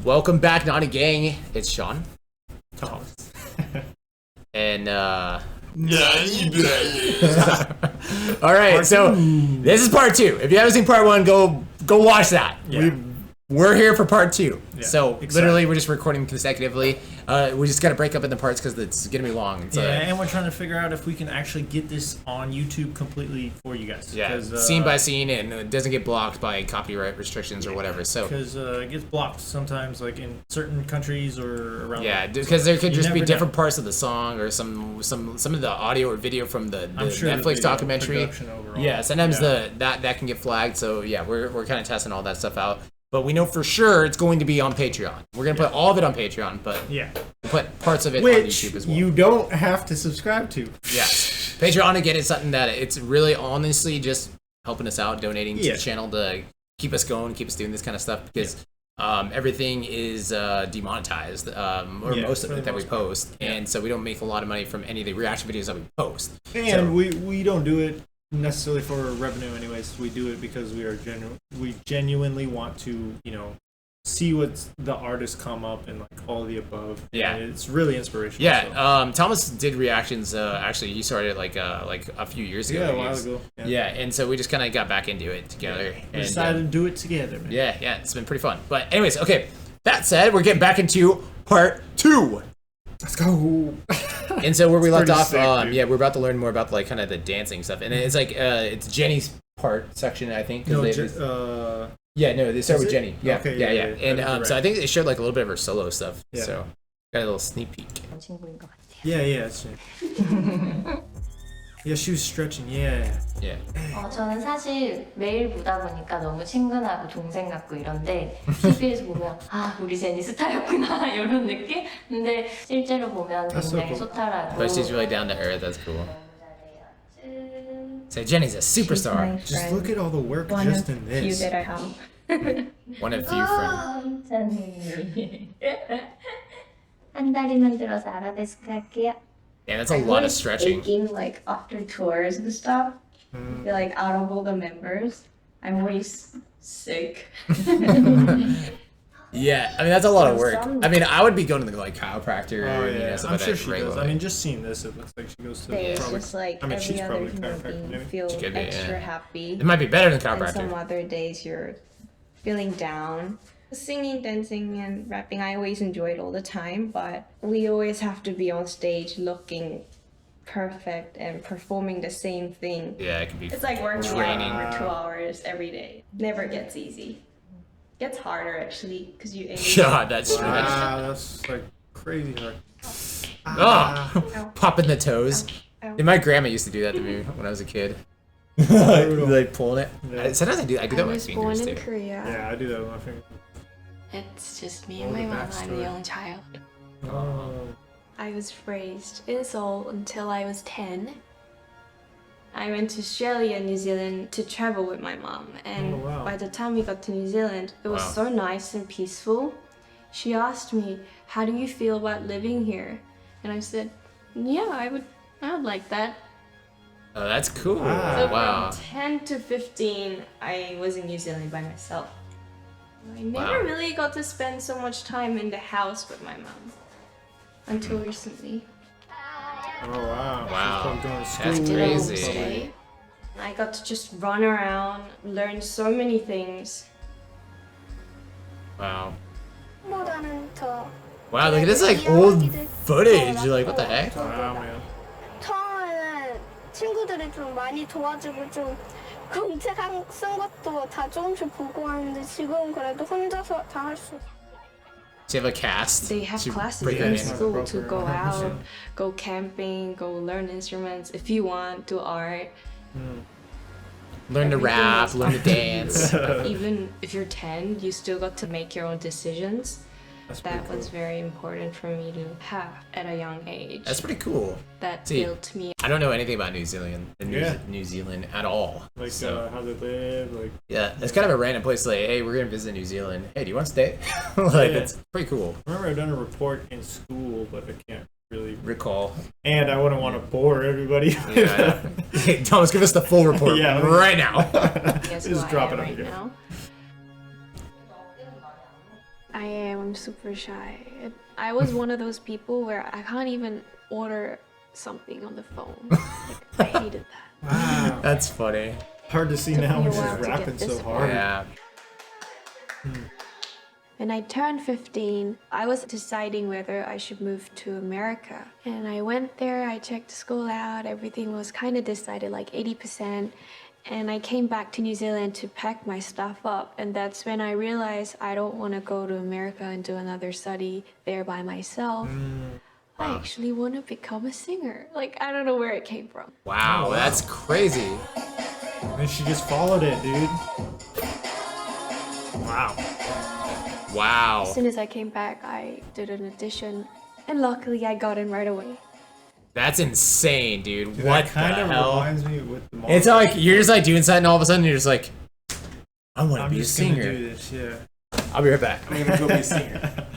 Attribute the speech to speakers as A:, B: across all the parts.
A: Welcome back, Nani gang. It's Shawn. Thomas. And
B: Nani.
A: Alright, so this is part 2. If you haven't seen part 1, go watch that.
B: Yeah.
A: We're here for part 2.
B: Yeah,
A: so
B: exactly.
A: literally we're just recording consecutively. We just gotta break up in the parts because it's gonna be long.
B: Yeah, and we're trying to figure out if we can actually get this on YouTube completely for you guys.
A: Yeah, scene by scene, and it doesn't get blocked by copyright restrictions or whatever. So
B: because it gets blocked sometimes, like in certain countries or around.
A: yeah, because there could
B: You
A: just be
B: never
A: different
B: know.
A: parts of the song or some of the audio or video from the
B: I'm sure the
A: Netflix
B: video
A: documentary.
B: production overall.
A: Yeah, sometimes that can get flagged. So yeah, we're kind of testing all that stuff out. But we know for sure it's going to be on Patreon. We're gonna put all of it on Patreon, but
B: Yeah.
A: we'll put parts of it on
C: Which
A: YouTube as well.
C: you don't have to subscribe to.
A: Yes. Patreon, again, is something that it's really honestly just helping us out, donating to
C: Yeah.
A: the channel to keep us going, keep us doing this kind of stuff because everything is demonetized, or most of
B: for
A: it
B: the
A: that we
B: most part.
A: post. And so we don't make a lot of money from any of the reaction videos that we post.
B: And
A: So-
B: we don't do it necessarily for revenue, anyways. We do it because we genuinely want to, see what the artists come up and like all of the above.
A: Yeah.
B: And it's really inspirational.
A: Yeah,
B: so.
A: Thomas did reactions. Actually, he started like a few years ago.
B: Yeah, a
A: I
B: while
A: guess.
B: ago.
A: Yeah, and so we just kind of got back into it together.
B: We
A: And,
B: decided to do it together, man.
A: yeah, it's been pretty fun. But anyways, okay. That said, we're getting back into part 2.
C: Let's go.
A: And so where we left
B: pretty
A: off,
B: sick, dude.
A: we're about to learn more about like kind of the dancing stuff, and it's like it's Jenny's part section, I think. 'cause
B: No,
A: they they start
B: is
A: with
B: it?
A: Jenny. Yeah,
B: Okay,
A: yeah.
B: yeah.
A: And
B: That is
A: so I
B: right.
A: think they showed like a little bit of her solo stuff.
B: Yeah.
A: So got a little sneak peek.
D: 친구인 것 같아요.
B: Yeah, that's it. Yeah, she was stretching. Yeah.
A: Yeah.
D: 저는 사실 매일 보다 보니까 너무 친근하고 동생 같고 이런데 TV에서 보면 아 우리 제니 스타였구나 이런 느낌? 근데 실제로 보면
B: That's so
D: 굉장히
B: cool.
D: 소탈하고
A: But she's really down to earth. That's cool.
D: 너무 잘해요.
A: So Jenny's a superstar.
B: Just look at all the work
E: One
B: just
E: of
B: in
E: few
B: this.
E: that I have.
A: One of few friends.
D: 제니 한 달이면 들어서 알아데스크 할게요.
A: Yeah, that's a lot of stretching.
E: Aching, like after tours and stuff. I feel like out of all the members, I'm always sick.
A: Yeah, I mean that's a lot of work. I mean, I would be going to the like chiropractor.
B: Oh
A: You know,
B: yeah,
A: stuff
B: I'm
A: like
B: sure
A: that
B: she does.
A: regularly.
B: I mean, just seeing this, it looks like she goes to
E: It's
B: probably.
E: just like
B: I mean, she's
E: every other
B: probably
E: human
B: chiropractor,
E: being
B: maybe.
E: feel
A: She could be,
E: extra
A: yeah.
E: happy.
A: It might be better than
E: And some
A: chiropractor.
E: other days you're feeling down. Singing, dancing, and rapping, I always enjoy it all the time, but we always have to be on stage looking perfect and performing the same thing.
A: Yeah, it could be.
E: It's like working
A: Training.
E: out for 2 hours every day. Never gets easy. Gets harder actually, because you age.
A: God, that stretch.
B: Wow, that's like crazy hard.
A: Oh, popping the toes.
E: Ow.
A: And my grandma used to do that to me when I was a kid. like pulling it.
B: Yeah.
A: Sometimes I do that
E: I
A: with my
E: was born
A: fingers
E: in
A: too.
E: Korea.
B: Yeah, I do that with my finger.
F: It's just me
B: Oh,
F: and my
B: the
F: mom. I'm
B: backstory.
F: the only child.
B: Oh.
G: I was raised in Seoul until I was 10. I went to Australia and New Zealand to travel with my mom, and
B: Oh, wow.
G: by the time we got to New Zealand, it was
A: Wow.
G: so nice and peaceful. She asked me, "How do you feel about living here?" And I said, "Yeah, I would like that."
A: Oh, that's cool.
B: Wow.
E: So
A: Wow.
E: from 10 to 15, I was in New Zealand by myself. I
A: Wow.
E: never really got to spend so much time in the house with my mom until recently.
B: Oh wow.
A: Wow.
B: She's probably going to school.
A: That's
E: Little
A: crazy.
E: stay. I got to just run around, learn so many things.
A: Wow.
H: 보다는 더
A: Wow, look at this like old footage. You're like, what the heck?
B: Wow, man.
H: 처음에는 친구들이 좀 많이 도와주고 좀 공책 쓴 것도 다 조금씩 보고 하는데 지금 그래도 혼자서 다 할 수 있어.
A: Do you have a cast?
G: They have
A: to
G: classes
A: break
G: in
A: that in?
G: school to go
B: program.
G: out, go camping, go learn instruments if you want, do art.
A: Learn to
G: Everything
A: rap,
G: is
A: learn to dance.
G: Even if you're 10, you still got to make your own decisions.
B: That's pretty
G: That
B: cool.
G: was very important for me to have at a young age.
A: That's pretty cool.
G: That
A: See,
G: built me.
A: I don't know anything about New Zealand,
B: Yeah.
A: New Zealand at all.
B: Like
A: So
B: how they live, like
A: yeah, it's kind of a random place. Like, hey, we're gonna visit New Zealand. Hey, do you want to stay? Like,
B: Yeah.
A: it's pretty cool.
B: I remember I've done a report in school, but I can't really.
A: Recall.
B: And I wouldn't want to bore everybody.
A: Yeah, hey, Thomas, give us the full report
B: Yeah.
A: right now.
G: Guess
B: Just
G: who
B: drop
G: I
B: it
G: am
B: on
G: right
B: you.
G: now. I am. I'm super shy. I was one of those people where I can't even order something on the phone. Like, I hated that.
B: Wow.
A: That's funny.
B: Hard to see
G: Took
B: now
G: me a
B: when she's
G: while to get
B: rapping
G: this
B: so
G: far.
B: hard.
A: Yeah.
G: When I turned 15, I was deciding whether I should move to America. And I went there, I checked the school out, everything was kind of decided, like 80%. And I came back to New Zealand to pack my stuff up. And that's when I realized I don't want to go to America and do another study there by myself. I actually want to become a singer. Like, I don't know where it came from.
A: Wow, that's crazy.
B: And she just followed it, dude. Wow.
A: Wow.
G: As soon as I came back, I did an audition. And luckily, I got in right away.
A: That's insane, dude.
B: Dude,
A: What
B: that kind
A: the
B: of
A: hell?
B: reminds me with the
A: It's not like you're just like doing something and all of a sudden you're just like, I want to
B: I'm
A: be a
B: just gonna
A: singer.
B: do this, yeah.
A: I'll be right back. I'm gonna go be a singer.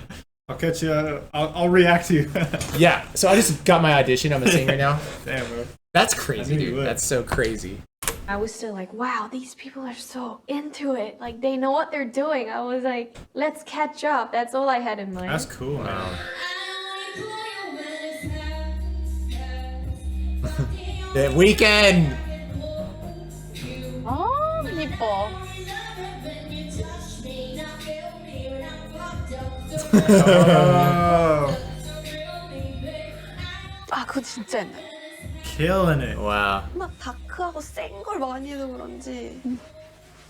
B: I'll catch you. I'll react to you.
A: Yeah, so I just got my audition. I'm a singer now.
B: Damn, bro.
A: That's crazy,
B: I knew you
A: dude.
B: would.
A: That's so crazy.
G: I was still like, wow, these people are so into it. Like, they know what they're doing. I was like, let's catch up. That's all I had in mind.
B: That's cool, man.
A: The weekend.
F: 아, 이뻐.
B: Oh,
F: 아, 그거 진짜 옛날.
B: killing it.
A: Wow.
F: 막 다크하고 센 걸 많이 해서 그런지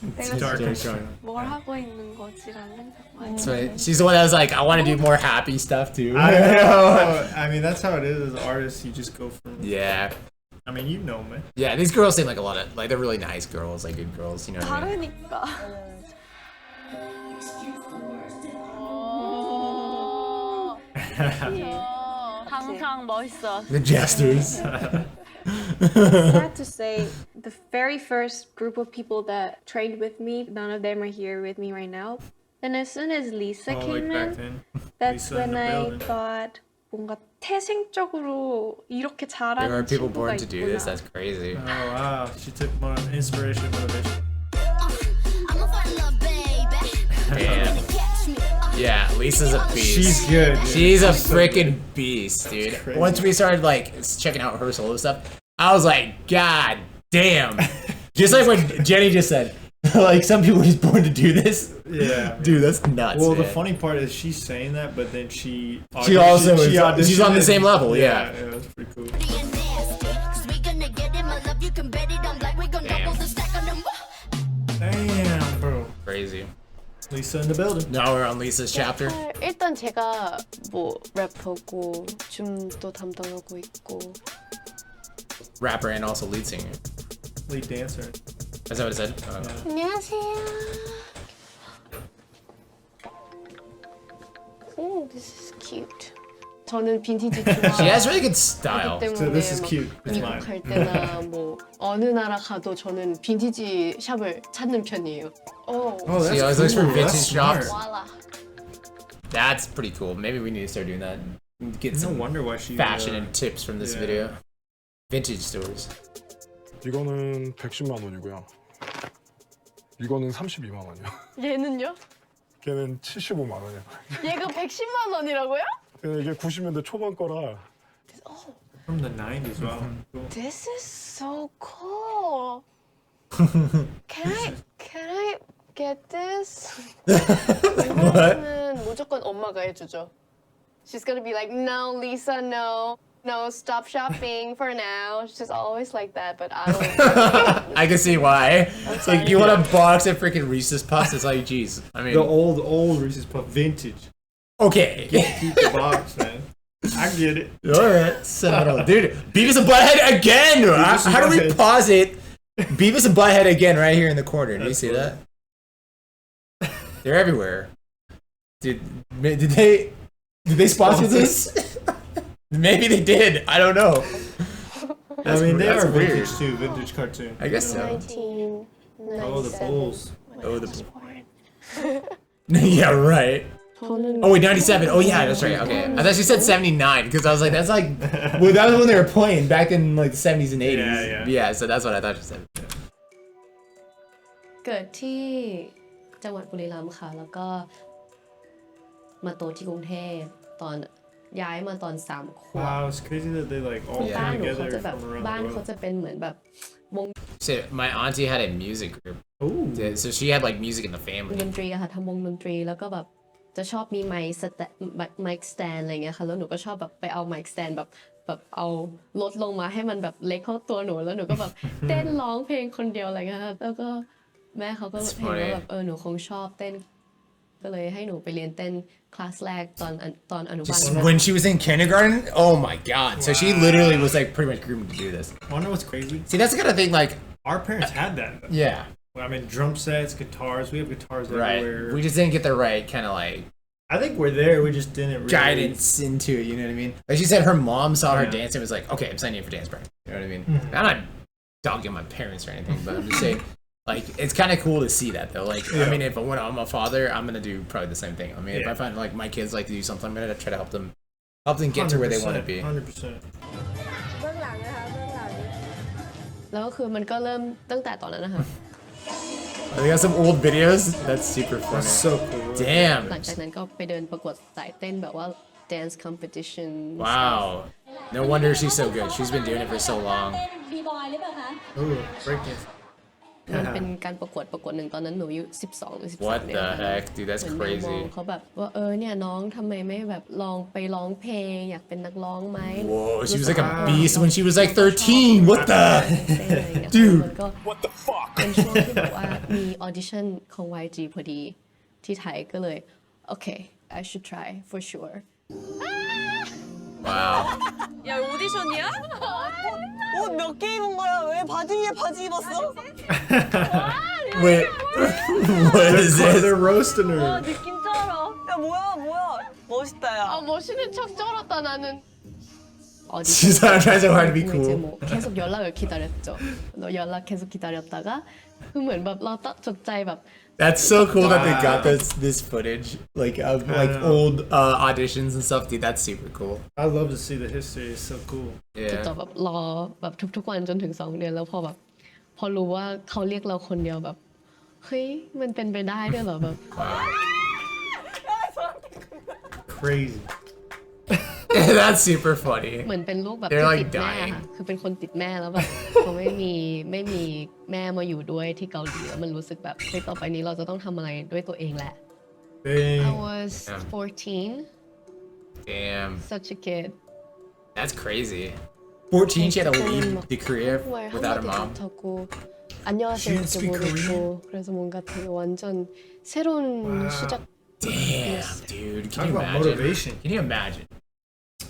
F: 내가
B: Dark and
F: 지금
B: strong.
F: 뭘 하고 있는 거지라는 생각 많이
A: So
F: 해.
A: she's the one that was like, I want to do more happy stuff too.
B: I know. I mean, that's how it is as artists. You just go from.
A: Yeah.
B: I mean, you know, man.
A: Yeah, these girls seem like a lot of, like, they're really nice girls, like good girls, you know what I mean?
F: 다르니까. 항상 멋있어.
A: The jesters.
G: Sad to say, the very first group of people that trained with me, none of them are here with me right now. Then as soon as Lisa
B: Oh, like
G: came
B: back
G: in,
B: then.
G: that's
B: Lisa in
G: when
B: the
G: I
B: building.
G: thought 뭔가 태생적으로 이렇게
A: There are
G: 잘하는
A: people
G: 친구가
A: born to do this.
G: 있구나.
A: That's crazy.
B: Oh wow, she took more inspiration, motivation.
A: Damn. Yeah, Lisa's a beast.
B: She's good. Dude.
A: She's a freaking beast, dude.
B: crazy.
A: Once we started like checking out her solo stuff, I was like, God damn. Just like what Jenny just said. Like some people are just born to do this.
B: Yeah.
A: Dude, that's nuts.
B: Well, the
A: man.
B: funny part is she's saying that, but then she
A: also is-
B: auditioned
A: she's on the
B: it.
A: same level, yeah.
B: Yeah, that's pretty cool. Damn, bro.
A: Crazy.
B: Lisa in the building.
A: Now we're on Lisa's chapter.
F: 일단 제가 뭐 래퍼고 춤도 담당하고 있고
A: Rapper and also lead singer.
B: Lead dancer.
A: Is that what it said? Oh.
F: Oh, this is cute. 저는 빈티지
A: She has
F: 좋아하기
A: really good style.
F: 때문에
B: So this is
F: 막
B: cute. It's
F: 미국
B: mine.
F: 갈 때나 뭐 어느 나라 가도 저는 빈티지 샵을 찾는 편이에요.
B: Oh,
A: She always looks for
B: cool.
A: vintage
B: That's
A: shops.
B: smart.
F: 와라.
A: That's pretty cool. Maybe we need to start doing that. Get
B: No
A: some
B: wonder why she
A: fashion and tips from this
B: yeah.
A: video. Vintage stores.
I: 이거는 110만 원이고요. 이거는 32만 원이요.
F: 얘는요?
I: 걔는 75만 원이요.
F: 얘가 110만 원이라고요?
I: 이게 90년대 초반 거라.
B: from the 90s. Wow. Cool.
F: This is so cool. Can I get this? 이거는 무조건 엄마가 해주죠. She's gonna be like, no, Lisa, no, stop shopping for now. She's always like that, but I don't.
A: I can see why. It's like you want a box of freaking Reese's Puffs. It's like, geez. I mean,
B: The old Reese's Puff vintage.
A: okay.
B: Keep the box, man. I get it.
A: All right, so, dude. Beavis and Butthead again.
B: Beavis and
A: How do we
B: Butthead.
A: pause it? Beavis and Butthead again, right here in the corner. Do you
B: That's
A: see
B: cool.
A: that? They're everywhere. Did they sponsor this? Maybe they did. I don't know.
B: I mean, they
A: that's
B: are
A: weird.
B: vintage too. Vintage cartoon.
A: I guess so.
F: 1997.
B: Oh, the Bulls.
A: Oh, the yeah, right. Oh wait, 97. Oh yeah, that's right. Okay, I thought she said 79 because I was like, that's like, well, that was when they were playing back in like the 70s and 80s.
B: Yeah.
A: So that's what I thought she said.
J: เกิดที่จังหวัดบุรีรัมย์ค่ะแล้วก็
F: มาโตที่กรุงเทพตอนย้ายมาตอน3 ขวบ
B: Wow, it's crazy that they like all
F: บ้าน
B: came
F: หนูเขา
B: together
F: จะแบบ
B: from around
F: บ้าน
B: the
F: เขา
B: world.
F: จะเป็นเหมือนแบบวง
A: So my auntie had a music group.
B: Ooh.
A: So she had like music in the
F: ด
A: family.
F: นตรีอะค่ะทำวงดนตรีแล้วก็แบบจะชอบมีไมค์สแตนไมค์สแตนอะไรเงี้ยค่ะแล้วหนูก็ชอบแบบไปเอาไมค์สแตนแบบเอาลดลงมาให้มันแบบเล็กเข้าตัวหนูแล้วหนูก็แบบเต้นร้องเพลงคนเดียวอะไรเงี้ยค่ะแล้วก็แม่เขาก็เห็นว่าแบบหนูคงชอบเต้นก็เลยให้หนูไปเรียนเต้นคลาสแรกตอนอนุบาล
A: When she was in kindergarten, oh my god. So she literally was like pretty much groomed to do this.
B: Wonder what's crazy?
A: See, that's the kind of thing like,
B: Our parents had that.
A: yeah,
B: I mean, drum sets, guitars. We have guitars
A: right.
B: everywhere.
A: We just didn't get the right kind of like
B: I think we're there. We just didn't really.
A: guidance into it, you know what I mean? Like she said, her mom saw her dance and was like, okay, I'm signing you for dance practice. You know what I mean? I'm not dogging my parents or anything, but I'm just saying, like, it's kind of cool to see that though. Like, I mean, when I'm a father, I'm gonna do probably the same thing. I mean, if I find like my kids like to do something, I'm gonna try to help them get to where they want to be.
B: 100%.
F: แล้วก็คือมันก็เริ่มตั้งแต่ตอนนั้นนะคะ
A: They got some old videos. That's super funny.
B: That's so cool.
F: หลัง
A: Damn.
F: จากนั้นก็ไปเดินประกวดสายเต้นแบบว่า dance competition
A: Wow. No wonder she's so good. She's been doing it for so long.
D: บีบอยหรือเปล่าคะ
B: Ooh, breakdance.
F: มันเป็นการประกวดหนึ่งตอนนั้นหนูอายุ12 หรือ 13
A: What
F: เนี่ย
A: the heck, dude? That's
F: เหมือนแมวมอง
A: crazy.
F: เขาแบบว่าเนี่ยน้องทำไมไม่แบบลองไปร้องเพลงอยากเป็นนักร้องไหม
A: Whoa, she was like a beast when she was like 13. What the?
F: ดู
A: Dude.
F: มันก็
I: What the fuck
F: เป็นช่วงที่แบบว่ามีออดิชั่นของ YG พอดีที่ไทยก็เลยโอเค I should try for sure
A: Wow.
J: 야 오디션이야? 옷 몇 개 입은 거야? 왜 바지 위에 바지 입었어?
A: Wait. What is
B: They're
A: this?
B: roasting her.
J: 느낌 쩔어. 야 뭐야? 멋있다 야.
F: 멋있는 척 쩔었다 나는
A: She's trying so hard to be
F: 이제
A: cool.
F: 뭐 계속 연락을 기다렸죠. 연락 계속 기다렸다가 그เหมือนแบบเราตั้งจดใจแบบ
A: That's so cool that they got this footage like of like old auditions and stuff, dude. That's super cool.
B: I love to see the history. It's so cool.
F: จด
A: Yeah.
F: จ่อแบบรอแบบทุกๆวันจนถึง2 เดือนแล้วพอรู้ว่าเขาเรียกเราคนเดียวแบบเฮ้ยมันเป็นไปได้ด้วยเหรอแบบ
A: Wow.
B: Crazy.
A: That's super funny.
F: เหมือนเป็นลูกแบบ
A: They're
F: ที่
A: like
F: ติดแม่
A: dying.
F: ค่ะคือเป็นคนติดแม่แล้วแบบเขาไม่มีแม่มาอยู่ด้วยที่เกาหลีแล้วมันรู้สึกแบบเฮ้ยต่อไปนี้เราจะต้องทำอะไรด้วยตัวเองแหละ
B: Dang.
F: I was 14
A: Damn.
F: such a kid
A: That's crazy. 14, she had to leave the Korea
F: 정말
A: without her
F: 한마디
A: mom.
F: 못하고
A: She
F: 안녕하세요
A: didn't
F: 도
A: speak
F: 모르고
A: Korean?
F: 그래서 뭔가 되게 완전 새로운 시작
A: Damn, dude. Can
B: Talk
A: you
B: about
A: imagine?
B: motivation.
A: Can you imagine?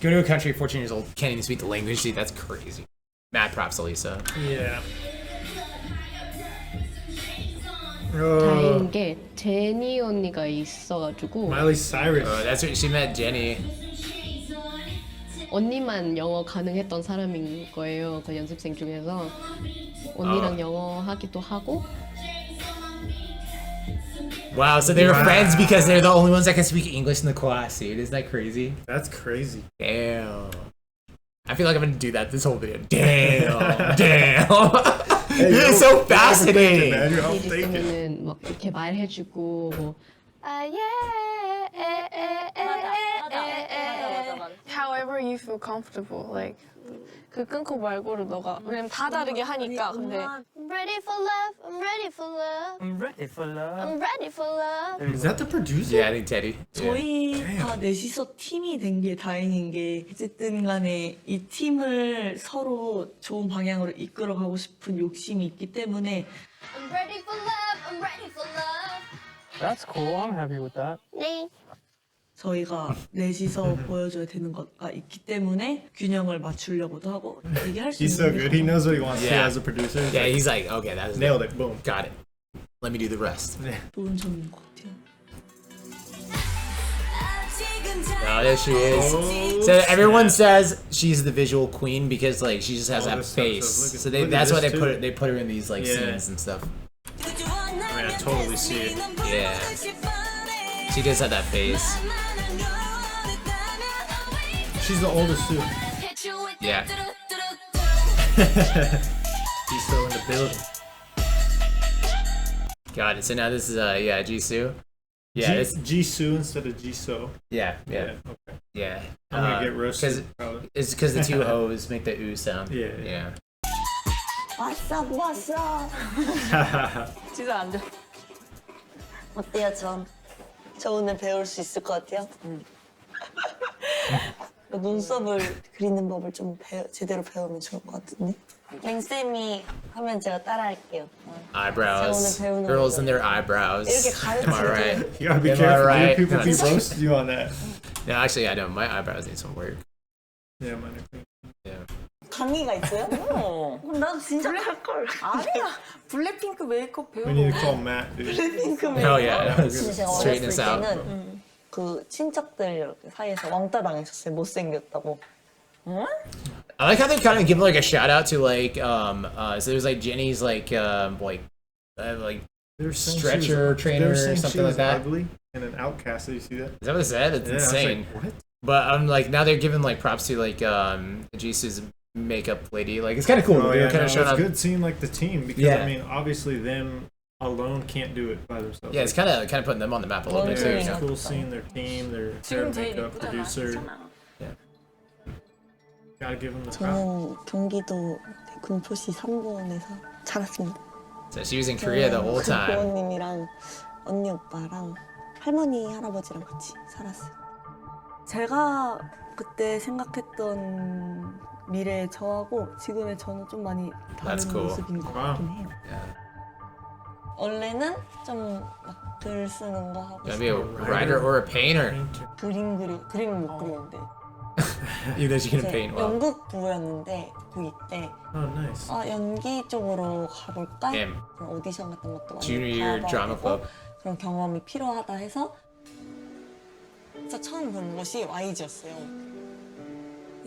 A: Go to a country 14 years old, can't even speak the language, dude. That's crazy. Mad props to Lisa.
B: Yeah.
F: 다행인 게 제니 언니가 있어가지고
B: Miley Cyrus.
A: That's what she met Jenny.
F: 언니만 영어 가능했던 사람인 거예요. 그 연습생 중에서 언니랑 영어 하기도 하고
A: Wow, so they were friends because they're the only ones that can speak English in the class, dude. Isn't that crazy?
B: That's crazy.
A: Damn. I feel like I'm gonna do that this whole video. Damn. Damn. This is so fascinating.
B: I'll
F: 이제
B: take it.
F: 있으면은 막 이렇게 말해주고 뭐
J: However you feel comfortable. Like 그 끊고 말고를 너가 왜냐면 다 다르게 하니까 근데
H: I'm ready for love. I'm ready for love.
K: I'm ready for love.
H: I'm ready for love.
B: Is that the producer?
A: Yeah, I think Teddy. Yeah.
K: 저희 다 넷이서 팀이 된 게 다행인 게 어쨌든 간에 이 팀을 서로 좋은 방향으로 이끌어가고 싶은 욕심이 있기 때문에
H: I'm ready for love. I'm ready for love.
K: That's cool. I'm happy with that.
H: 네.
K: 저희가 넷이서 보여줘야 되는 것가 있기 때문에 균형을 맞추려고도 하고 얘기할 수
B: He's so
K: 있는
B: good. He knows what he wants to
A: Yeah.
B: as a producer.
A: Yeah, he's like, okay, that's
B: Nailed it. Boom.
A: Got it. Let me do the rest.
K: 좋은 점인 것 같아요.
A: Oh, there she is. So everyone says she's the visual queen because like she just has
B: Oh,
A: that
B: this stuff
A: face.
B: says- look at-
A: So
B: look at
A: that's why
B: this
A: they
B: too.
A: put her in these like
B: Yeah.
A: scenes and stuff.
B: I mean, I totally see it.
A: Yeah. She does have that face.
B: She's the oldest too.
A: Yeah.
B: He's still in the building.
A: Got it. So now this is yeah, Jisoo. Yeah, it's
B: Jisoo instead of Jisoo.
A: yeah.
B: Okay.
A: Yeah.
B: I'm gonna get roasted.
A: It's because the two O's make the oo sound.
B: Yeah.
K: What's up, what's up?
F: 진짜 앉아.
K: 어때요, 저 오늘 배울 수 있을 것 같아요? 눈썹을 그리는 법을 좀 제대로 배우면 좋을 것 같은데? 맹쌤이 하면 제가 따라할게요.
A: Eyebrows. Girls and their eyebrows.
K: 이렇게
A: Am I right?
B: You gotta be
A: Am I
B: careful.
A: right?
B: People be roast you on that.
A: No, actually, I don't. My eyebrows need some work.
B: Yeah, mine are clean.
A: Yeah.
K: 강의가 있어요? 난 진짜 할걸.
L: 아니야. 블랙핑크 메이크업 배워.
B: We need to call Matt, dude.
K: 블랙핑크
A: Hell yeah.
K: 제가
A: Straighten
K: 어렸을
A: this out.
K: 때는 그 친척들 이렇게 사이에서 왕따 당했었어요. 못생겼다고.
A: I like how they kind of give like a shout out to like so there's like Jenny's like stretcher trainer or something like that.
B: Ugly and an outcast. Did you see that?
A: Is that what it said? It's insane.
B: I was like, what?
A: But I'm like now they're giving like props to like Jisoo's makeup lady. Like it's kind of cool.
B: Oh,
A: They're
B: yeah,
A: kind of showing
B: it's
A: up.
B: good seeing like the team because
A: Yeah.
B: I mean obviously them alone can't do it by themselves.
A: Yeah, it's kind of putting them on the map a little bit too.
B: It's
A: You know?
B: cool seeing their team, their makeup producer.
A: Yeah.
B: Gotta give them the props.
K: 저는 경기도 군포시 3번에서 자랐습니다.
A: So she was in Korea the whole time.
K: 부모님이랑 언니 오빠랑 할머니 할아버지랑 같이 살았어요. 제가 그때 생각했던 미래의 저하고 지금의 저는 좀 많이 다른
A: That's cool.
K: 모습인 것 같긴 해요.
A: Yeah.
K: 원래는 좀 막 글 쓰는 거 하고
A: Gonna be a writer or a painter.
K: 그림을 못 그리는데
A: Even though she can
K: 제
A: paint well.
K: 연극부였는데 고2 때
B: Oh, nice.
K: 연기 쪽으로 가볼까?
A: Damn.
K: 그런 오디션 같은 것도 많이
A: Junior year
K: 봐봐야
A: drama
K: 되고
A: club.
K: 그런 경험이 필요하다 해서 진짜 처음 본 곳이 YG였어요.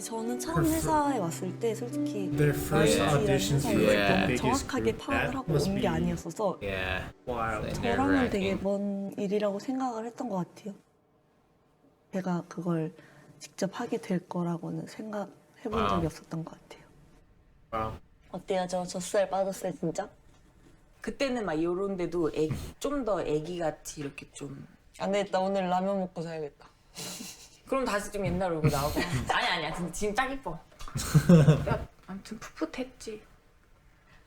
K: 저는 처음 회사에 왔을 때 솔직히
B: Their first auditions for like the biggest
K: 정확하게
B: group.
K: 파악을
B: That
K: 하고
B: must
K: 온
B: be
K: 게 아니었어서
A: Yeah.
B: wild.
K: 저랑은 되게
A: nerve-wracking.
K: 먼 일이라고 생각을 했던 것 같아요. 제가 그걸 직접 하게 될 거라고는 생각해본
A: Wow.
K: 적이 없었던 것 같아요.
B: Wow.
K: 어때요? 저 젖살 빠졌어요 진짜?
L: 그때는 막 요런데도 좀 더 애기같이 이렇게 좀.
K: 안 되겠다. 오늘 라면 먹고 자야겠다.
L: 그럼 다시 좀 옛날 얼굴 나오고. 아니야. 지금 딱 이뻐. 야, 아무튼 풋풋했지.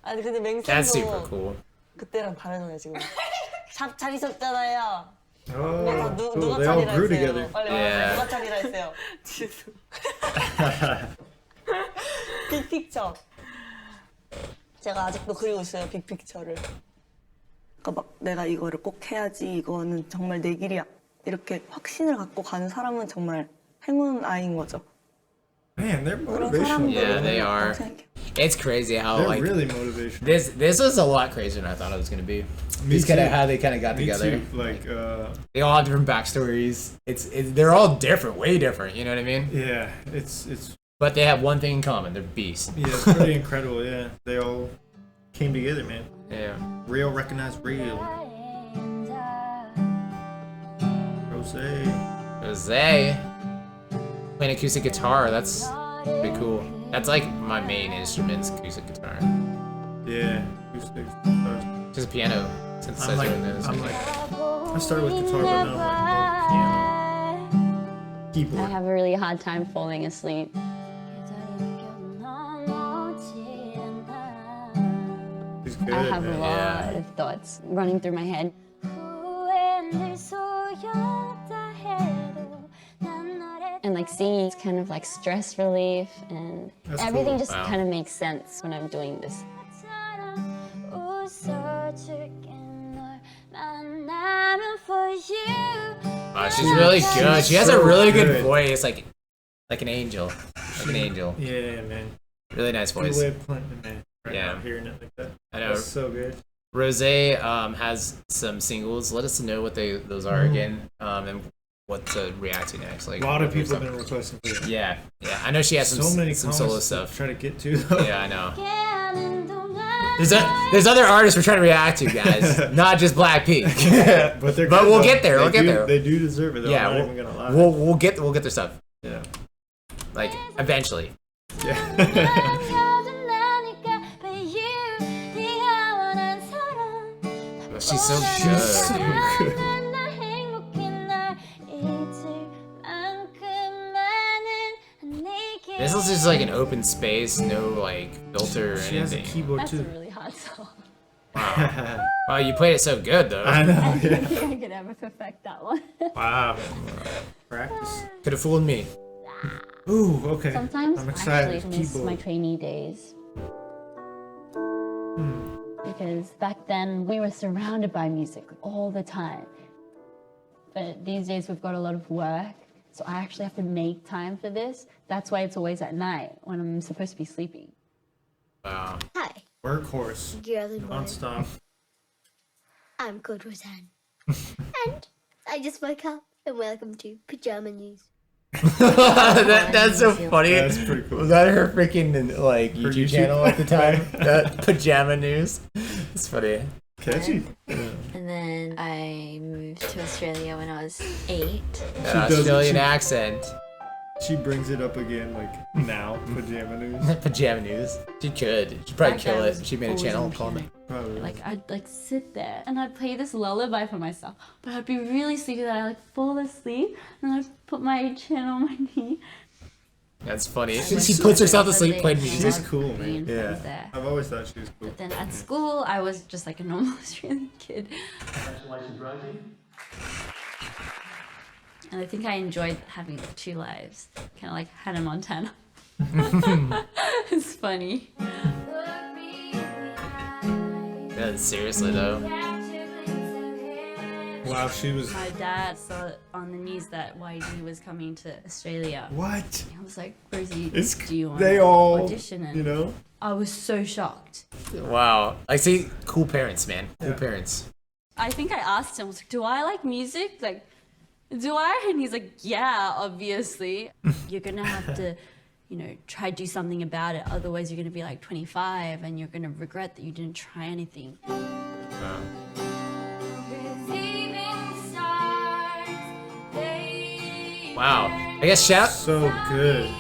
K: 아니 근데
A: That's super
K: 맹쌤도
A: cool.
K: 그때랑 다르잖아요 지금. 잘 있었잖아요.
B: Oh,
K: 누가
B: they all
K: 차리라
B: grew
K: 했어요?
B: together.
K: 빨리
A: Yeah.
K: 말해요. 누가 차리라 했어요? 빅픽처. 제가 아직도 그리고 있어요. 빅픽처를. 그러니까 막 내가 이거를 꼭 해야지. 이거는 정말 내 길이야. 이렇게 확신을 갖고 가는 사람은 정말 행운 아이인 거죠.
B: Man, they're
K: 그런
B: motivational.
K: 사람들은
A: Yeah, they
K: 없다고
A: are.
K: 생각해요.
A: It's crazy how
B: They're
A: like
B: really motivational.
A: this was a lot crazier than I thought it was gonna be.
B: Me
A: Just kind of
B: too.
A: how they kind of got
B: Me
A: together.
B: too. Like,
A: They all have different backstories. They're all different, way different. You know what I mean?
B: yeah, it's
A: But they have one thing in common: they're beasts.
B: yeah, it's pretty incredible. Yeah, they all came together, man.
A: Yeah.
B: Real, recognized real. Jose.
A: Jose playing acoustic guitar. That's pretty cool. That's like my main instrument's acoustic guitar.
B: Yeah, acoustic.
A: Just piano synthesizer in those.
B: I started with guitar, but now I'm like more piano. Keyboard.
D: I have a really hard time falling asleep.
B: He's good,
D: I have a
B: man.
D: lot of thoughts running through my head. And like singing is kind of like stress relief, and
B: That's
D: everything
B: cool.
D: just
A: Wow.
D: kind of makes sense when I'm doing this.
A: Wow, she's really good. She has a
B: so
A: really good
B: good.
A: voice, like an angel, like an angel.
B: Yeah, man.
A: Really nice
B: Good
A: voice.
B: way of putting it, man. Right
A: Yeah.
B: now, hearing it like that.
A: I know.
B: That's so good.
A: Rose has some singles. Let us know what those are again, and what to react to next. Like
B: A lot of
A: what
B: people have
A: stuff.
B: been requesting for that.
A: Yeah. I know she has
B: So many
A: some solo
B: comments to
A: stuff.
B: try to get to. Though.
A: Yeah, I know. There's other artists we're trying to react to, guys. Not just BLACKPINK.
B: but they're
A: But
B: good,
A: we'll
B: though.
A: get there. We'll
B: They
A: get
B: do-
A: there.
B: They do deserve it. Though.
A: Yeah,
B: I'm not
A: we'll,
B: even gonna lie.
A: we'll get their stuff.
B: Yeah.
A: Like eventually.
B: Yeah.
A: She's so
B: She's so
A: good.
B: good.
A: This is just like an open space, no like filter or
B: She has a
A: anything.
B: keyboard
D: That's
B: too.
D: a really hard song.
A: Wow. Wow, you played it so good though.
B: I know.
D: I don't
B: Yeah.
D: think I could ever perfect that one.
B: Wow. Practice.
A: Could have fooled me.
B: Ooh, okay.
D: Sometimes
B: I'm
D: I
B: excited.
D: actually miss
B: Keyboard.
D: my trainee days. Because back then we were surrounded by music all the time. But these days we've got a lot of work, so I actually have to make time for this. That's why it's always at night when I'm supposed to be sleeping.
A: Wow.
H: Hi,
B: Workhorse.
H: good morning.
B: Non-stop.
H: I'm called Roseanne. And I just woke up and welcome to Pajama News.
A: That's so funny.
B: That's pretty cool.
A: Was that her freaking like
B: Her
A: YouTube
B: YouTube?
A: channel at the time? That pajama news. It's funny.
B: Catchy.
M: And then I moved to Australia when I was 8.
A: Australian accent.
B: She brings it up again, like now. Pajama News.
A: Pajama news. She could. She'd probably
D: Back
A: kill
D: then,
A: it. She made a
D: always
A: channel
D: on
A: called
D: piano.
B: Probably.
D: Like I'd like sit there and I'd play this lullaby for myself, but I'd be really sleepy that I like fall asleep and I'd put my chin on my knee.
A: That's funny.
D: went
A: She
D: to
A: puts
D: a
A: herself to
D: birthday
A: sleep playing
D: and
A: music.
B: She's cool, man.
D: I
A: Yeah.
D: was there.
B: I've always thought she was cool.
D: But then at school, I was just like a normal Australian kid. And I think I enjoyed having 2 lives, kind of like Hannah Montana. It's funny.
A: Yeah, seriously though.
B: Wow, she was.
D: My dad saw on the news that YG was coming to Australia.
B: What?
D: I was like, Rosie,
B: It's
D: do you want
B: they
D: to
B: all,
D: audition? And
B: you know.
D: I was so shocked.
A: Wow. I see cool parents, man. Cool
B: Yeah.
A: parents.
D: I think I asked him, I was like, do I like music? Like, do I? And he's like, yeah, obviously. You're going to have to, you know, try to do something about it. Otherwise, you're going to be like 25 and you're going to regret that you didn't try anything.
A: Wow. I guess
B: So good.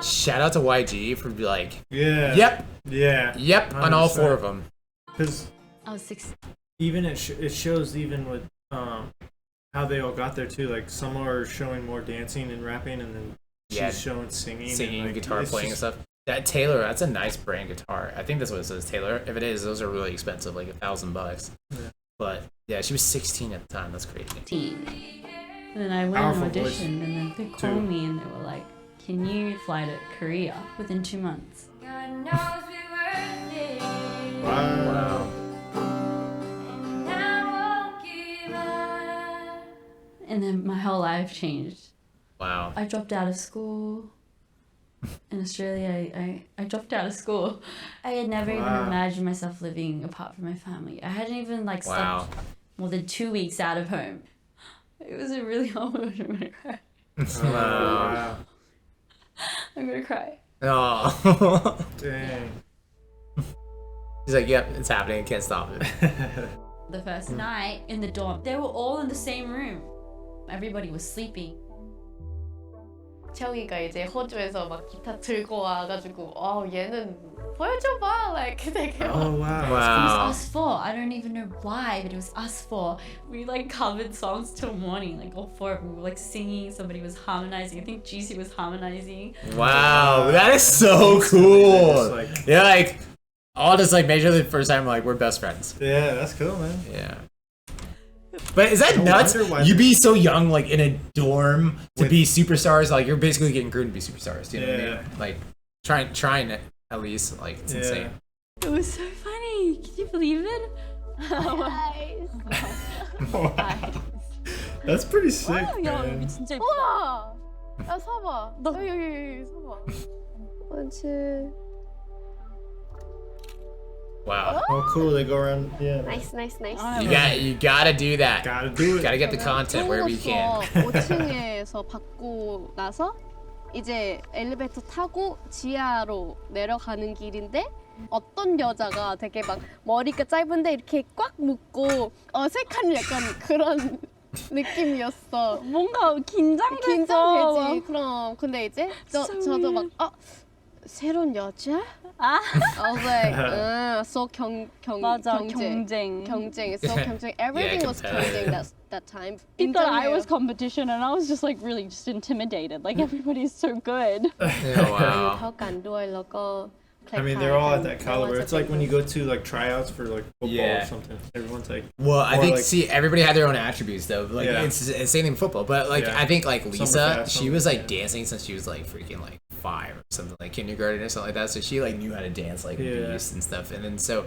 A: shout out to YG for like,
B: Yeah.
A: yep,
B: Yeah.
A: yep, on all 4 of them.
B: Because
D: I was 6.
B: even it shows even with how they all got there too. Like some are showing more dancing and rapping, and then
A: Yeah.
B: she's showing singing,
A: Singing,
B: and, like,
A: guitar
B: it's
A: playing
B: just-
A: and stuff. That Taylor, that's a nice brand guitar. I think that's what it says, Taylor. If it is, those are really expensive, like $1,000.
B: Yeah.
A: But yeah, she was 16 at the time. That's crazy.
D: And then I went
B: Powerful
D: and
B: voice,
D: auditioned, and then they
B: too.
D: called me and they were like, can you fly to Korea within 2 months?
B: Wow.
D: And then my whole life changed.
A: Wow.
D: I dropped out of school. In Australia, I dropped out of school. I had never even
B: Wow.
D: imagined myself living apart from my family. I hadn't even like
A: Wow.
D: slept more than 2 weeks out of home. It was a really hard moment. I'm gonna cry.
B: Wow.
D: I'm gonna cry.
A: Oh.
B: Dang.
A: He's like, yep, it's happening. Can't stop it.
D: The first night in the dorm, they were all in the same room. Everybody was sleeping.
F: 채영이가 이제 호주에서 막 기타 들고 와가지고 얘는 보여줘봐 like 되게
B: Oh wow.
D: It was
A: Wow.
D: us 4. I don't even know why, but it was us 4. We like covered songs till morning, like all 4 of them. We were like singing, somebody was harmonizing. I think GC was harmonizing.
A: Wow, that is so cool.
B: Just like-
A: Yeah, like, all just like make sure the first time like we're best friends.
B: Yeah, that's cool, man.
A: Yeah. But is that
B: No
A: nuts?
B: wonder why
A: You
B: they-
A: be so young, like in a dorm, to
B: With-
A: be superstars. Like you're basically getting groomed to be superstars. You know what I
B: Yeah.
A: mean? Like trying it at least. Like it's
B: Yeah.
A: insane.
D: It was so funny. Can you believe it?
B: That's pretty sick,
F: 야 이거
B: man.
F: 진짜 예쁘다. 우와! 야 사봐. 여기 사봐. 원치.
A: Wow.
B: Oh, cool. They go around. Yeah.
F: Nice.
A: You gotta do that.
B: Gotta do it.
A: Gotta get the content wherever you can.
J: 5층에서 받고 나서 이제 엘리베이터 타고 지하로 내려가는 길인데 어떤 여자가 되게 막 머리가 짧은데 이렇게 꽉 묶고 어색한 약간 그런 느낌이었어.
D: 뭔가 긴장됐어.
J: 긴장되지. 그럼 근데 이제 저도 막
F: 새로운 여자?
D: Ah.
F: I was like, so
D: 맞아,
F: 경쟁. So 경쟁. Everything was
A: competitive.
F: 경쟁 that time.
D: He thought I
F: 인정해요.
D: was competition, and I was just like really just intimidated. Like everybody's so good.
A: Oh, wow.
F: เขากันด้วยแล้วก็
B: I mean, they're all at that caliber. It's like when you go to like tryouts for like football
A: Yeah.
B: or something. Everyone's like,
A: Well, I
B: or,
A: think
B: like,
A: see everybody had their own attributes though. Like
B: Yeah.
A: it's same in football, but like
B: Yeah.
A: I think like
B: Some are
A: Lisa,
B: fast,
A: she
B: some-
A: was like dancing since she was like freaking like 5 or something, like kindergarten or something like that. So she like knew how to dance like
B: Yeah.
A: beast and stuff. And then so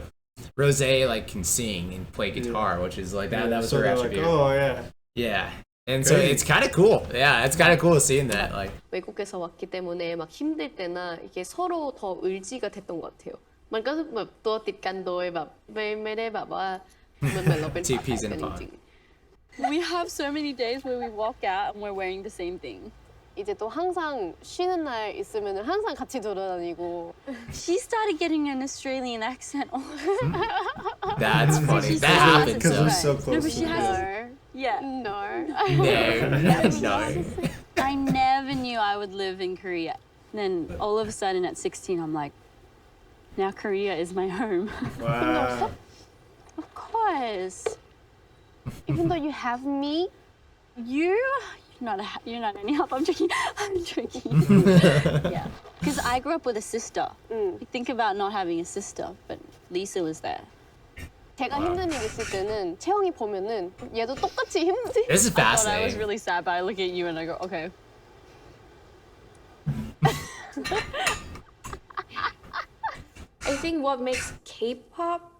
A: Rose like can sing and play guitar, which is like that.
B: yeah,
A: That was
B: so
A: her
B: they're like,
A: attribute.
B: oh yeah.
A: Yeah, and so
B: Great.
A: it's kind of cool. Yeah, it's kind of cool seeing that. Like
F: 외국에서 왔기 때문에 막 힘들 때나 이게 서로 더 의지가 됐던 것 같아요. มันก็แบบตัวติดกันโดยแบบไม่ได้แบบว่าเหมือนเราเป็น
A: Two
F: ฝาแฝ
A: peas
F: ด
A: in
F: กั
A: a
F: น
A: pod.
F: จริง
D: We have so many days where we walk out and we're wearing the same thing.
F: ๆ 이제 또 항상 쉬는 날 있으면 항상 같이 돌아다니고
D: She started getting an Australian accent.
A: that's funny.
D: She's
A: That
D: so
A: happens.
B: Because
A: So.
B: we're so
D: No,
B: close.
D: but she has. Yeah.
F: no
A: No.
D: I never knew I would live in Korea. Then all of a sudden at 16, I'm like, now Korea is my home.
B: Wow.
D: Of course.
F: even though you have me
D: You're not any help. I'm joking. I'm joking. Yeah. Because I grew up with a sister. You think about not having a sister, but Lisa was there.
F: 제가 힘든 일 있을 때는 채영이 보면은 얘도 똑같이 힘든
A: This is
D: I thought I was
A: fascinating.
D: really sad, but I look at you and I go, okay.
G: I think what makes K-pop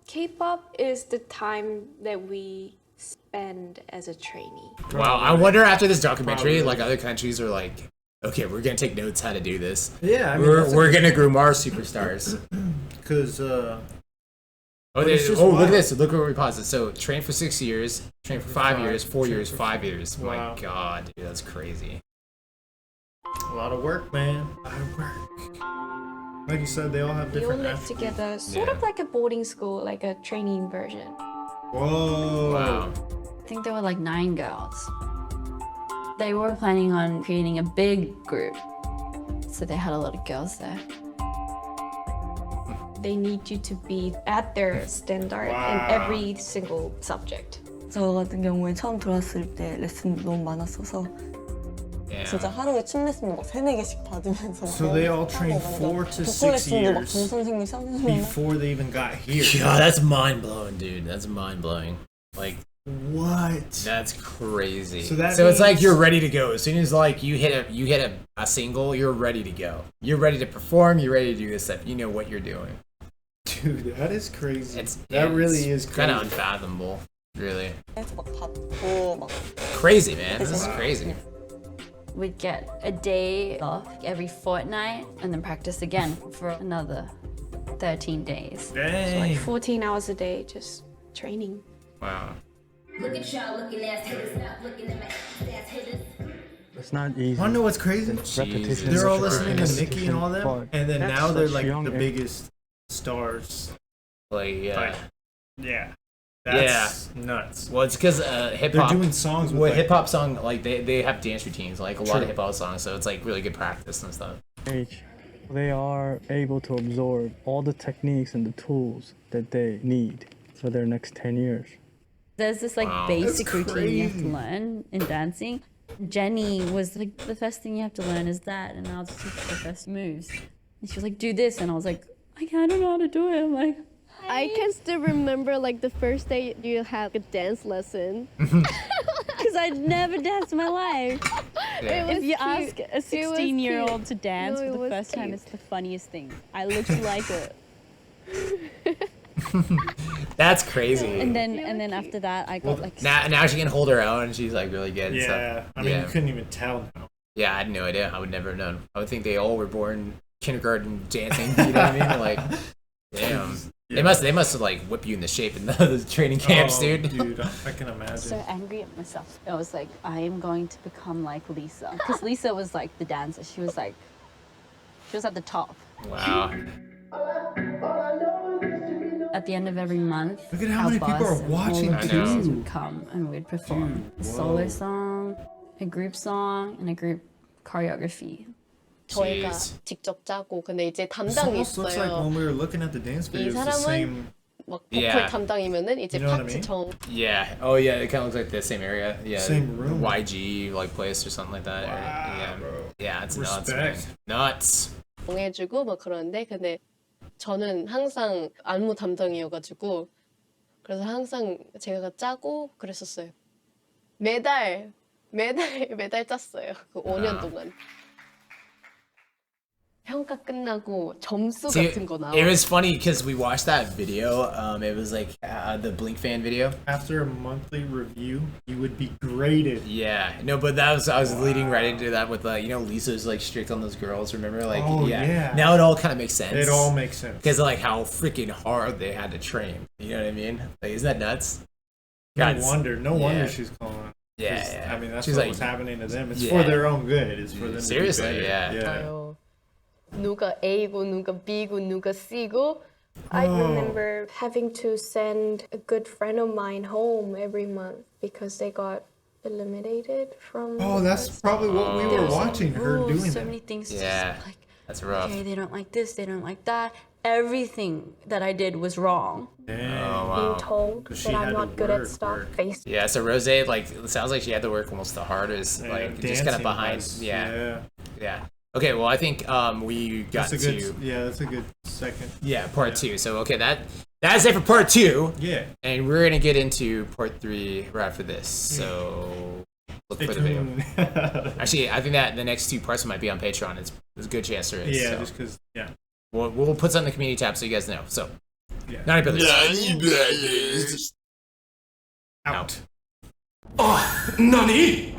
G: is the time that we spend as a trainee.
A: Wow, I wonder after this documentary, like other countries are like, okay, we're gonna take notes how to do this.
B: Yeah, I mean, that's
A: we're gonna groom our superstars.
B: because
A: Oh,
B: it's just
A: look at
B: wild.
A: this. Look where we paused it. So train for 6 years, train for 5 years, 4
B: train
A: years,
B: for
A: 5 years.
B: Wow.
A: My God, dude, that's crazy.
B: a lot of work, man. A lot of work. Like you said, they all have
G: We all
B: different.
G: live together, sort of like a boarding school, like a training version.
B: Whoa.
A: Wow.
D: I think there were like 9 girls. They were planning on creating a big group. So they had a lot of girls there.
G: They need you to be at their standard in every single subject.
K: 저 같은 경우에 처음 들어왔을 때 레슨 너무 많았어서
A: Yeah.
K: 진짜 하루에 춤 레슨도 막 3-4개씩 받으면서
B: So they all trained 4 to 6
K: 보컬 레슨도 막
B: years
K: 전 선생님 쌍수면
B: before they even got here.
A: God, that's mind blowing, dude. That's mind blowing. Like,
B: What?
A: that's crazy.
B: So that
A: it's like
B: means-
A: you're ready to go. As soon as like you hit a single, you're ready to go. You're ready to perform. You're ready to do this stuff. You know what you're doing.
B: Dude, that is crazy.
A: That
B: That really is crazy.
A: kind of unfathomable. Really
K: 막 받고 막
A: crazy, man. This is crazy.
D: We'd get a day off every fortnight and then practice again for another 13 days.
B: Dang.
G: 14 hours a day, just training.
A: Wow.
N: Look at y'all looking ass haters, not looking at my ass haters.
O: It's not easy.
B: Wanna know what's crazy?
O: Repetition.
B: They're all
O: is
B: listening to
O: a
B: Nicki and all them,
O: part.
B: and then
O: That's
B: now they're
O: such
B: like
O: young
B: the
O: age.
B: biggest stars.
A: Like, yeah.
B: Like, yeah. That's nuts.
A: Well, it's because hip
B: They're
A: hop.
B: doing songs with
A: Well,
B: like,
A: hip hop song like they have dance routines, like a lot
B: True.
A: of hip hop songs. So it's like really good practice and stuff.
O: Age. They are able to absorb all the techniques and the tools that they need for their next 10 years.
D: There's this like
A: Wow.
D: basic
B: That's
D: routine you have to
B: crazy.
D: learn in dancing. Jenny was like, the first thing you have to learn is that, and I'll just teach you the first moves. And she was like, do this, and I was like, I don't know how to do it. I'm like,
F: I can still remember like the first day you had a dance lesson.
D: because I'd never danced in my life.
A: Yeah.
F: It
D: If you
F: was
D: ask
F: cute.
D: a
F: It was
D: 16-year-old
F: cute.
D: to dance
F: No, it
D: for the
F: was
D: first time,
F: cute.
D: it's the funniest thing. I looked like it.
A: That's crazy.
D: And then after that, I got like.
A: Now she can hold her own and she's like really good. and
B: yeah.
A: stuff.
B: I mean,
A: yeah.
B: you couldn't even tell now.
A: Yeah, I had no idea. I would never have known. I would think they all were born kindergarten dancing. You know what I mean? Like, damn.
B: Yeah.
A: They must have like whip you into shape in the training camps,
B: Oh,
A: dude.
B: Dude, I can imagine.
D: So angry at myself. I was like, I am going to become like Lisa. Because Lisa was like the dancer. She was at the top.
A: Wow.
D: At the end of every month,
B: Look at how
D: our
B: many people
D: boss
B: are
D: and all
B: watching
D: the
A: I know.
D: producers would come and we'd perform a solo
B: whoa.
D: song, a group song, and a group choreography
F: 저희가
A: Jeez.
F: 직접 짜고 근데 이제
B: This
F: 담당이
B: almost looks like
F: 있어요.
B: when we were looking at the dance
F: 이
B: videos, the
F: 사람은
B: same.
F: 막 보컬
A: Yeah.
F: 담당이면은 이제
B: You know what I
F: 파트
B: mean?
F: 정
A: Yeah. Oh yeah. It kind of looks like the same area. Yeah.
B: Same room.
A: YG like place or something like that. Yeah. Yeah. It's nuts. Man.
B: Respect.
A: Nuts.
F: 정해주고 막 그러는데 근데 저는 항상 안무 담당이어가지고 그래서 항상 제가 짜고 그랬었어요. 매달 짰어요. 그 5년 동안. 평가 끝나고 점수
A: See,
F: 같은 거 나와.
A: it was funny because we watched that video. It was like the Blink fan video.
B: After a monthly review, you would be graded.
A: Yeah, no, but that was I was leading right into that with you know, Lisa's like strict on those girls. Remember, like
B: Oh, yeah.
A: Now it all kind of makes sense.
B: It all makes sense.
A: because of like how freaking hard they had to train. You know what I mean? Like, isn't that nuts?
B: No
A: God,
B: wonder
A: yeah.
B: she's calling.
A: Yeah,
B: 'Cause,
A: yeah.
B: I mean, that's
A: She's
B: what
A: like-
B: was happening to them. It's
A: Yeah.
B: for their own good. It's for them
A: Seriously,
B: to be better.
A: yeah.
F: 아유, 누가 A고 누가 B고 누가 C고
G: I remember having to send a good friend of mine home every month because they got eliminated from.
B: Oh, that's probably what we were watching her
D: Rules,
B: doing.
D: so
B: that.
D: many things. to
A: Yeah,
D: just like,
A: that's rough.
D: okay, they don't like this, they don't like that. Everything that I did was wrong.
A: Oh
G: Being
A: wow.
G: told
B: She
G: that I'm
B: had to
G: not good at
B: work,
G: stuff
B: work.
G: based.
A: Yeah, so Rose, like, it sounds like she had to work almost the hardest, like just kind of
B: Dancing
A: behind.
B: was-
A: Yeah. Okay, well, I think we got
B: That's a
A: to
B: good. Yeah, that's a good second.
A: part 2. So okay, that's it for part 2.
B: Yeah.
A: And we're gonna get into part 3 right after this. So look
B: Stay
A: for the video.
B: tuned.
A: Actually, I think that the next 2 parts might be on Patreon. There's a good chance there is.
B: Yeah,
A: so.
B: just because. Yeah.
A: We'll put some in the community tab so you guys know. So,
B: Yeah.
A: Nani Brothers.
B: Out.
C: Nani?